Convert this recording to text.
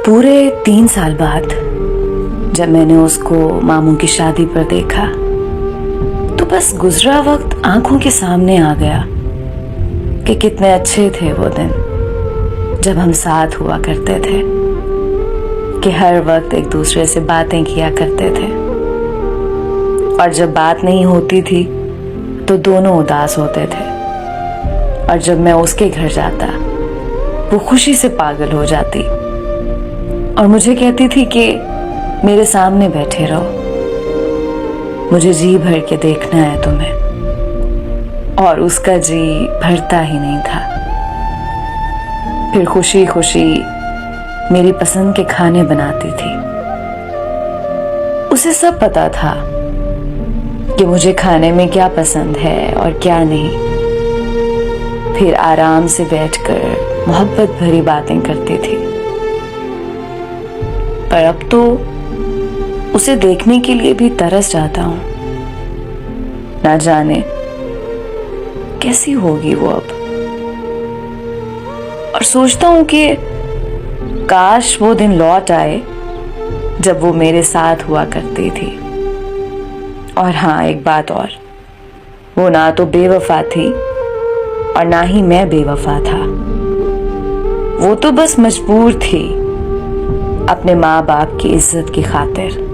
पूरे 3 साल बाद जब मैंने उसको मामू की शादी पर देखा तो बस गुजरा वक्त आंखों के सामने आ गया कि कितने अच्छे थे वो दिन जब हम साथ हुआ करते थे, कि हर वक्त एक दूसरे से बातें किया करते थे और जब बात नहीं होती थी तो दोनों उदास होते थे और जब मैं उसके घर जाता वो खुशी से पागल हो जाती और मुझे कहती थी कि मेरे सामने बैठे रहो, मुझे जी भर के देखना है तुम्हें। और उसका जी भरता ही नहीं था। फिर खुशी खुशी मेरी पसंद के खाने बनाती थी। उसे सब पता था कि मुझे खाने में क्या पसंद है और क्या नहीं। फिर आराम से बैठकर मोहब्बत भरी बातें करती थी। पर अब तो उसे देखने के लिए भी तरस जाता हूं। ना जाने कैसी होगी वो अब। और सोचता हूं कि काश वो दिन लौट आए जब वो मेरे साथ हुआ करती थी। और हाँ, एक बात और, वो ना तो बेवफा थी और ना ही मैं बेवफा था। वो तो बस मजबूर थी अपने माँ बाप की इज्जत की खातिर।